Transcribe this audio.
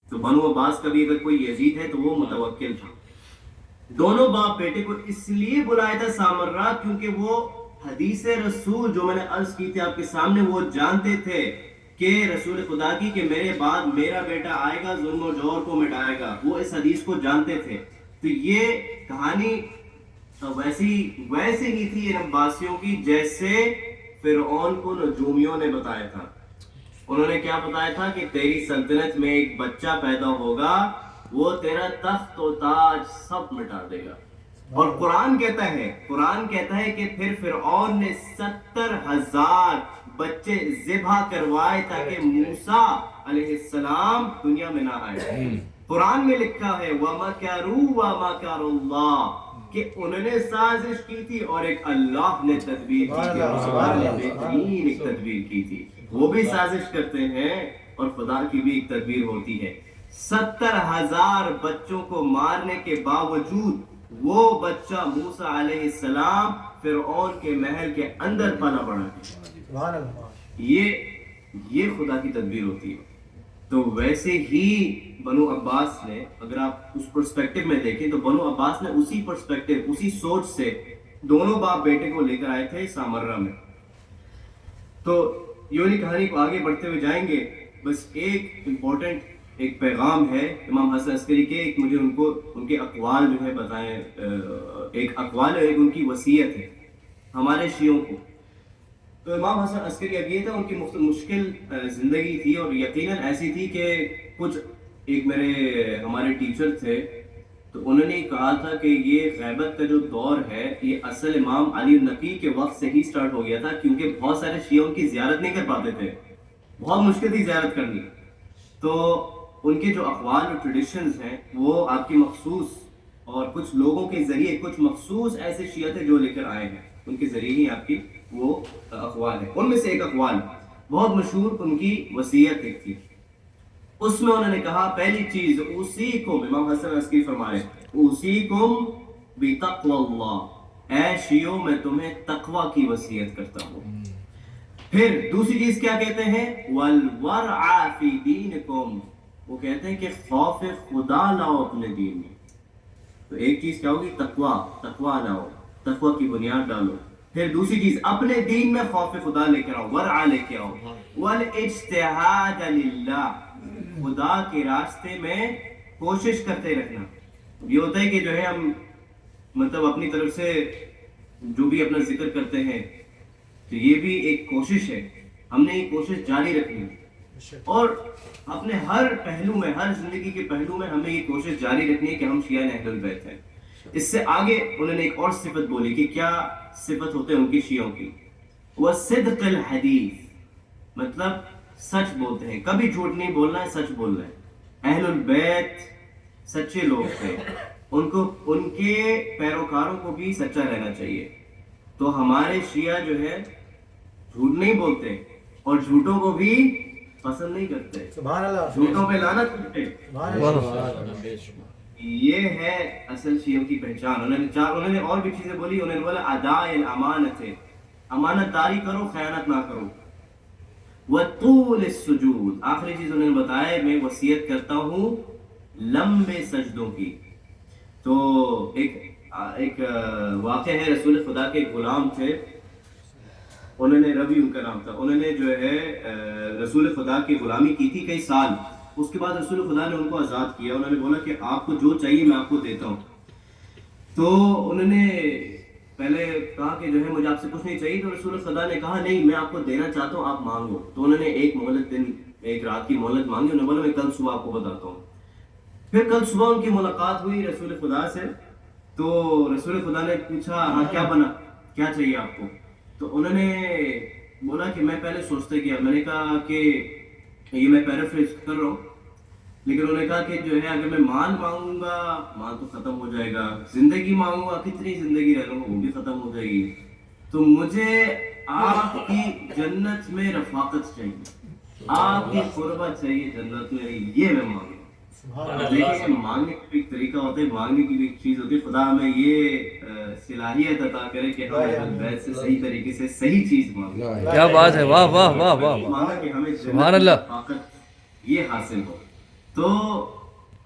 تو بنو عباس کا بھی اگر کوئی یزید ہے تو وہ متوکل تھا. دونوں باپ بیٹے کو اس لیے بلایا تھا سامرہ کیونکہ وہ حدیث رسول جو میں نے عرض کی تھی آپ کے سامنے وہ جانتے تھے کہ رسول خدا کی کہ میرے بعد میرا بیٹا آئے گا ظلم و جور کو مٹائے گا، وہ اس حدیث کو جانتے تھے. تو یہ کہانی ویسی ہی تھی ان عباسیوں کی جیسے فرعون کو نجومیوں نے بتایا تھا. انہوں نے کیا بتایا تھا کہ تیری سلطنت میں ایک بچہ پیدا ہوگا، وہ تیرا تخت و تاج سب مٹا دے گا. اور قرآن کہتا ہے کہ پھر فرعون نے 70,000 بچے ذبح کروائے تاکہ موسیٰ علیہ السلام دنیا میں نہ آئے. قرآن میں لکھا ہے وَمَكَرُوا وَمَكَرُ اللَّهِ کہ انہوں نے سازش کی تھی اور ایک اللہ نے تدبیر کی تھی، اللہ نے بہترین ایک تدبیر کی تھی. وہ بھی سازش کرتے ہیں اور خدا کی بھی ایک تدبیر ہوتی ہے. 70,000 بچوں کو مارنے کے باوجود وہ بچہ موسیٰ علیہ السلام فرعون کے محل کے اندر پلا بڑھا ہے. یہ خدا کی تدبیر ہوتی ہے. تو ویسے ہی بنو عباس نے، اگر آپ اس پرسپیکٹو میں دیکھیں تو بنو عباس نے اسی پرسپیکٹو، اسی سوچ سے دونوں باپ بیٹے کو لے کر آئے تھے سامرہ میں. تو یہ والی کہانی کو آگے بڑھتے ہوئے جائیں گے. بس ایک امپورٹنٹ ایک پیغام ہے امام حسن عسکری کے، ایک مجھے ان کے اقوال جو ہے بتائیں. ایک اقوال ہے، ایک ان کی وصیت ہے ہمارے شیعوں کو. تو امام حسن عسکری اب یہ تھا، ان کی مشکل زندگی تھی اور یقیناً ایسی تھی کہ کچھ ایک ہمارے ٹیچر تھے تو انہوں نے کہا تھا کہ یہ غیبت کا جو دور ہے یہ اصل امام علی نقی کے وقت سے ہی سٹارٹ ہو گیا تھا، کیونکہ بہت سارے شیعوں کی زیارت نہیں کر پاتے تھے، بہت مشکل تھی زیارت کرنی. تو ان کے جو اقوال اور ٹریڈیشنز ہیں وہ آپ کی مخصوص اور کچھ لوگوں کے ذریعے، کچھ مخصوص ایسے شیعہ تھے جو لے کر آئے ہیں، ان کے ذریعے ہی آپ کی وہ اقوال ہیں. ان میں سے ایک اقوال بہت مشہور ان کی وصیت ایک تھی. اس میں انہوں نے کہا پہلی چیز اوصیکم، امام حسن عسکری فرمائے اوصیکم بتقوی اللہ، اے شیعو میں تمہیں تقوی کی وصیت کرتا ہوں. پھر دوسری چیز کیا کہتے ہیں والورع فی دینکم، وہ کہتے ہیں کہ خوف خدا لاؤ اپنے دین میں. تو ایک چیز کیا ہوگی تقوی لاؤ، تقوی کی بنیاد ڈالو. پھر دوسری چیز اپنے دین میں خوف خدا لے کر آؤ، ورع لے کے آؤ. والاجتہاد للہ، خدا کے راستے میں کوشش کرتے رہنا. یہ ہوتا ہے کہ جو ہے ہم مطلب اپنی طرف سے جو بھی اپنا ذکر کرتے ہیں تو یہ بھی ایک کوشش ہے، ہم نے یہ کوشش جاری رکھنی ہے اور اپنے ہر پہلو میں، ہر زندگی کے پہلو میں ہمیں یہ کوشش جاری رکھنی ہے کہ ہم شیعہ اہل البیت ہیں. اس سے آگے انہوں نے ایک اور صفت بولی کہ کیا صفت ہوتے ہیں ان کی شیعوں کی، وَصِدْقِ الْحَدِيث، مطلب سچ بولتے ہیں، کبھی جھوٹ نہیں بولنا ہے، سچ بولنا ہے. اہل البیت سچے لوگ تھے، ان کے پیروکاروں کو بھی سچا رہنا چاہیے. تو ہمارے شیعہ جو ہے جھوٹ نہیں بولتے اور جھوٹوں کو بھی پسند نہیں کرتے، سبحان اللہ، جھوٹوں پہ لعنت کرتے. یہ ہے اصل شیعوں کی پہچان. انہوں نے اور بھی چیزیں بولی. انہوں نے بولا اداء الامانت، امانت داری کرو، خیانت نہ کرو. وطول السجود، آخری چیز انہوں نے بتایا میں وصیت کرتا ہوں لمبے سجدوں کی. تو ایک واقعہ ہے، رسول خدا کے غلام تھے، انہوں نے ربی ان کا نام تھا، انہوں نے جو ہے رسول خدا کی غلامی کی تھی کئی سال. اس کے بعد رسول خدا نے ان کو آزاد کیا. انہوں نے بولا کہ آپ کو جو چاہیے میں آپ کو دیتا ہوں. تو انہوں نے پہلے کہا کہ جو ہے مجھے آپ سے کچھ نہیں چاہیے. تو رسول خدا نے کہا نہیں میں آپ کو دینا چاہتا ہوں، آپ مانگو. تو انہوں نے ایک رات کی مہلت مانگی. انہوں نے بولا میں کل صبح آپ کو بتاتا ہوں. پھر کل صبح ان کی ملاقات ہوئی رسول خدا سے. تو رسول خدا نے پوچھا ہاں کیا بنا، کیا چاہیے آپ کو. تو انہوں نے بولا کہ میں پہلے سوچتا گیا، میں نے کہا کہ یہ میں پیرافریز کر رہا ہوں، لیکن انہوں نے کہا کہ جو ہے اگر میں مال مانگوں گا مال تو ختم ہو جائے گا، زندگی مانگوں گا کتنی زندگی رہ لوں گا وہ بھی ختم ہو جائے گی. تو مجھے آپ کی جنت میں رفاقت چاہیے، آپ کی قربت چاہیے جنت میں، یہ میں مانگوں. دیکھیں مانگنے کا بھی ایک طریقہ ہوتا ہے، مانگنے کی بھی ایک چیز ہوتی ہے. خدا ہمیں یہ صلاحیت عطا کرے کہ ہم اہل بیت سے صحیح طریقے سے صحیح چیز مانگیں. کیا بات ہے، واہ واہ واہ واہ، مانگا کہ ہمیں سبحان جنت اللہ. کی رفاقت یہ حاصل ہو. تو